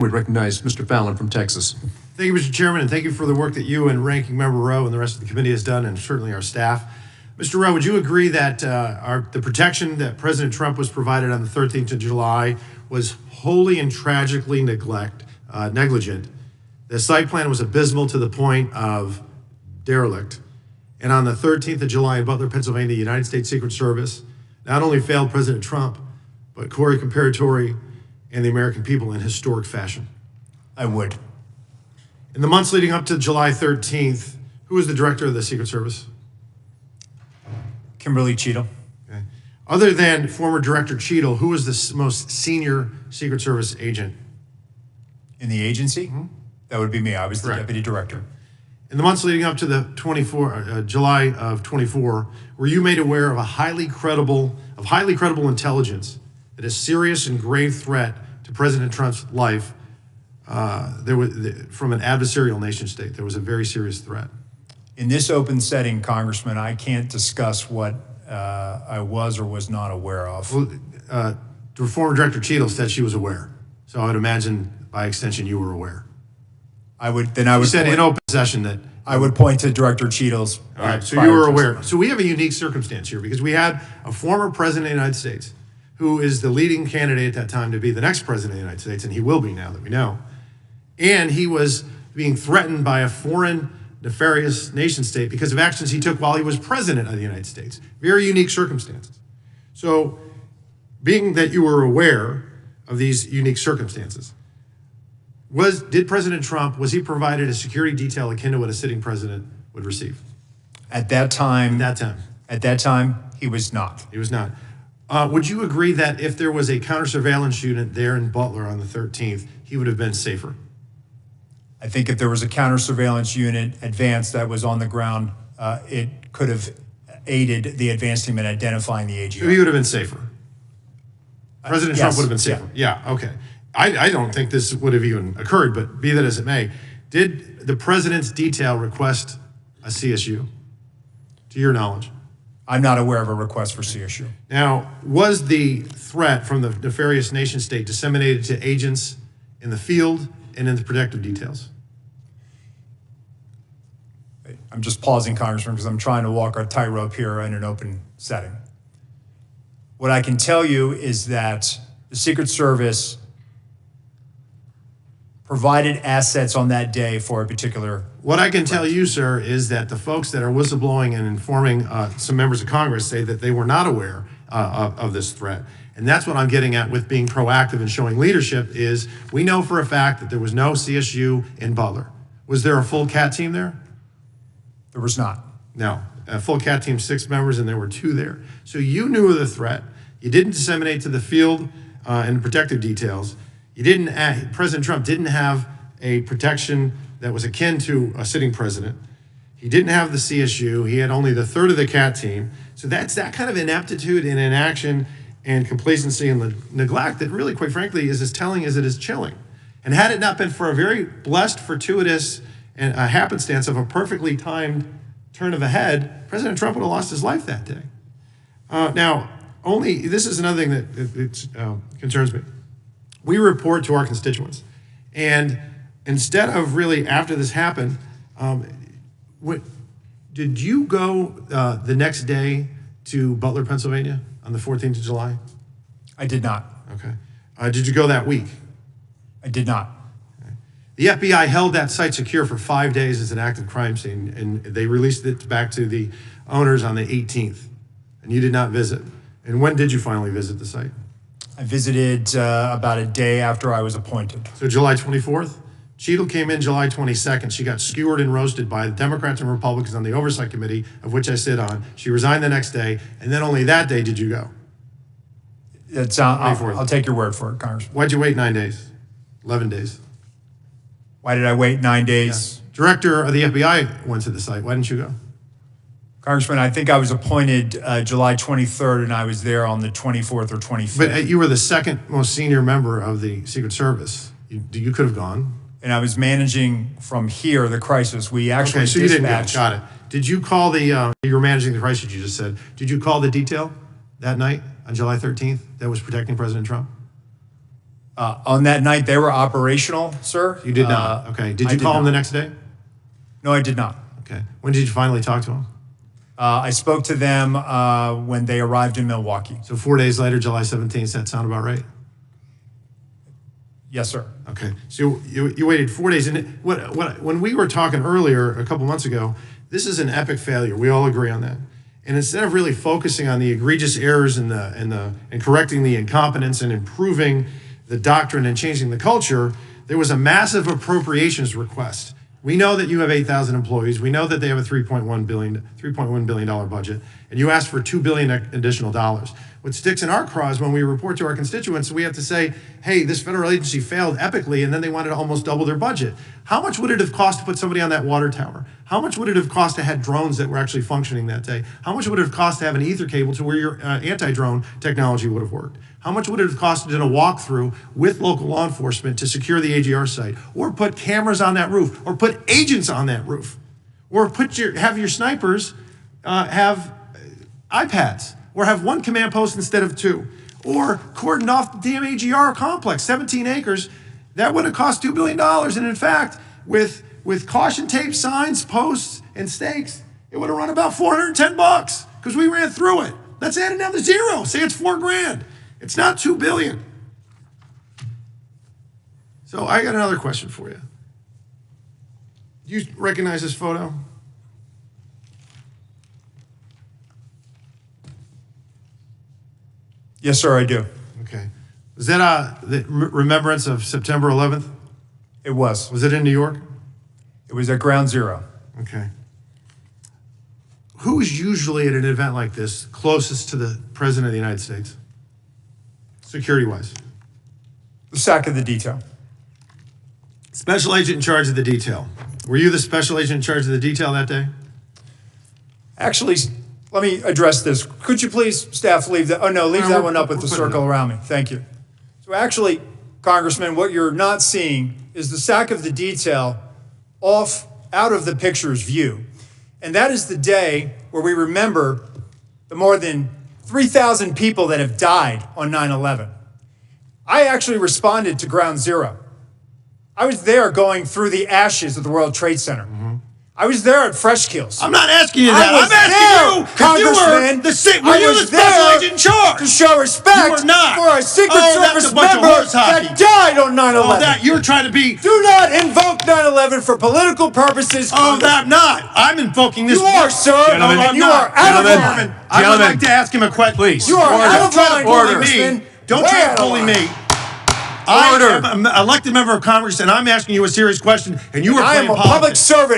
We recognize Mr. Fallon from Texas. Thank you, Mr. Chairman, and thank you for the work that you and Ranking Member Rowe and the rest of the committee has done, and certainly our staff. Mr. Rowe, would you agree that the protection that President Trump was provided on the 13th of July was wholly and tragically negligent? The site plan was abysmal to the point of derelict. And on the 13th of July in Butler, Pennsylvania, the United States Secret Service not only failed President Trump, but Corey Comparatori and the American people in historic fashion. I would. In the months leading up to July 13th, who was the director of the Secret Service? Kimberly Cheatham. Okay. Other than former Director Cheadle, who was the most senior Secret Service agent? In the agency? Mm-hmm. That would be me. I was the Correct. deputy director. In the months leading up to the July of 24, were you made aware of highly credible intelligence that a serious and grave threat to President Trump's life from an adversarial nation state? There was a very serious threat. In this open setting, Congressman, I can't discuss what I was or was not aware of. Well, the former Director Cheadle said she was aware. So I would imagine, by extension, you were aware. You said in open session that I would point to Director Cheadle's. All right, so you were aware. So we have a unique circumstance here because we had a former president of the United States who is the leading candidate at that time to be the next president of the United States, and he will be now that we know. And he was being threatened by a foreign nefarious nation state because of actions he took while he was president of the United States. Very unique circumstances. So being that you were aware of these unique circumstances, did President Trump, was he provided a security detail akin to what a sitting president would receive? At that time, he was not. He was not. Would you agree that if there was a counter-surveillance unit there in Butler on the 13th, he would have been safer? I think if there was a counter-surveillance unit advanced that was on the ground, it could have aided the advanced team in identifying the AGR. So he would have been safer? President Trump would have been safer? Yeah, okay. I don't think this would have even occurred, but be that as it may, did the president's detail request a CSU, to your knowledge? I'm not aware of a request for CSU. Now, was the threat from the nefarious nation state disseminated to agents in the field and in the protective details? I'm just pausing, Congressman, because I'm trying to walk a tightrope here in an open setting. What I can tell you is that the Secret Service provided assets on that day for a particular. What I can tell you, sir, is that the folks that are whistleblowing and informing some members of Congress say that they were not aware of this threat. And that's what I'm getting at with being proactive and showing leadership is we know for a fact that there was no CSU in Butler. Was there a full CAT team there? There was not. No, a full CAT team, 6 members, and there were 2 there. So you knew of the threat. You didn't disseminate to the field and protective details. President Trump didn't have a protection that was akin to a sitting president. He didn't have the CSU. He had only the third of the CAT team. So that's that kind of ineptitude and inaction and complacency and neglect that really, quite frankly, is as telling as it is chilling. And had it not been for a very blessed, fortuitous, and a happenstance of a perfectly timed turn of a head, President Trump would have lost his life that day. This is another thing that concerns me. We report to our constituents. And instead of really, after this happened, did you go the next day to Butler, Pennsylvania on the 14th of July? I did not. Okay. Did you go that week? I did not. Okay. The FBI held that site secure for 5 days as an active crime scene, and they released it back to the owners on the 18th, and you did not visit. And when did you finally visit the site? I visited about a day after I was appointed. So July 24th? Cheadle came in July 22nd. She got skewered and roasted by the Democrats and Republicans on the Oversight Committee, of which I sit on. She resigned the next day, and then only that day did you go. I'll take your word for it, Congressman. Why'd you wait 9 days? 11 days? Why did I wait 9 days? Yeah. Director of the FBI went to the site. Why didn't you go? Congressman, I think I was appointed July 23rd, and I was there on the 24th or 25th. But you were the second most senior member of the Secret Service. You could have gone. And I was managing from here the crisis. We actually so dispatched. You didn't go. Got it. Did you call the, you were managing the crisis you just said. Did you call the detail that night on July 13th that was protecting President Trump? On that night, they were operational, sir. You did not. Okay. Did I you did call him not. the next day? No, I did not. Okay. When did you finally talk to him? I spoke to them when they arrived in Milwaukee. So 4 days later, July 17th. Does that sound about right? Yes, sir. Okay. So you waited 4 days. And when we were talking earlier, a couple months ago, this is an epic failure. We all agree on that. And instead of really focusing on the egregious errors and correcting the incompetence and improving the doctrine and changing the culture, there was a massive appropriations request. We know that you have 8,000 employees. We know that they have a $3.1 billion budget, and you asked for $2 billion additional dollars. What sticks in our craw is when we report to our constituents, we have to say, hey, this federal agency failed epically, and then they wanted to almost double their budget. How much would it have cost to put somebody on that water tower? How much would it have cost to have drones that were actually functioning that day? How much would it have cost to have an ether cable to where your anti-drone technology would have worked? How much would it have cost to do a walkthrough with local law enforcement to secure the AGR site, or put cameras on that roof, or put agents on that roof, or have your snipers have iPads, or have one command post instead of two, or cordon off the damn AGR complex, 17 acres? That would have cost $2 billion. And in fact, with caution tape, signs, posts, and stakes, it would have run about $410 because we ran through it. Let's add another zero. Say it's $4,000. It's not $2 billion. So I got another question for you. Do you recognize this photo? Yes, sir, I do. Okay. Was that the remembrance of September 11th? It was. Was it in New York? It was at Ground Zero. Okay. Who is usually at an event like this closest to the President of the United States, security-wise? The sack of the detail. Special agent in charge of the detail. Were you the special agent in charge of the detail that day? Actually, let me address this. Could you please, staff, leave that? Oh, no, leave that one up with the circle around me. Thank you. So actually, Congressman, what you're not seeing is the sack of the detail out of the picture's view. And that is the day where we remember the more than 3,000 people that have died on 9/11. I actually responded to Ground Zero. I was there going through the ashes of the World Trade Center. I was there at Fresh Kills. I'm not asking you that. I'm asking you, Congressman. were you the special agent in charge? To show respect You were not. for a Secret that's Service a bunch of member horse hockey. that died on 9/11. Oh, that you're trying to be. Do not invoke 9/11 for political purposes. Oh, that not. I'm invoking this. You are, sir. Gentlemen, and you are out of line. I would like to ask him a question. Please. You are out of line, Congressman. Don't try to bully me. I am an elected member of Congress, and I'm asking you a serious question, and you are I playing am a politics. public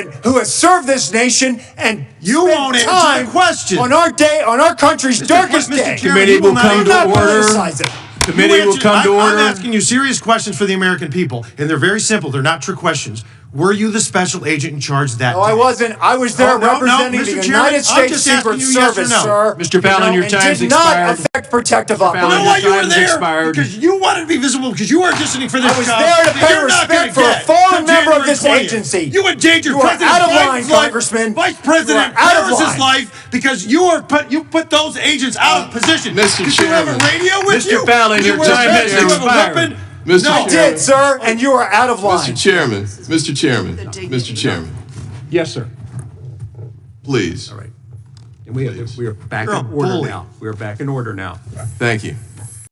servant who has served this nation and You spent won't answer time the question. on our country's darkest Mr. day. Chairman, Committee you will will not come Do to not order. politicize it. Committee will come to order. I'm asking you serious questions for the American people, and they're very simple. They're not trick questions. Were you the special agent in charge that No, day? I wasn't. I was there No, representing Mr. the Chairman, United I'm States just asking Secret you yes or Service, no. sir. Mr. Fallon, your and time's did not expired. affect protective You know operations. why you were Time's there? expired. Because you wanted to be visible, because you were auditioning for this I was job there to that pay you're not gonna respect for a get fallen till member of this January 20th. agency. You endangered You are President out of Biden's line, life, Congressman. Vice President You are out of Harris's line. life, because you put those agents out of position. Mr. Did you have a Chairman. radio with Mr. you? Fallon, Did you your wear a time vest? has Did you have a expired. weapon? Mr. No. I did, sir, and you are out of line. Mr. Chairman, Mr. Chairman, Mr. Chairman, Yes, sir. please. All right. And we are back You're a in order bully. now. We are back in order now. Thank you.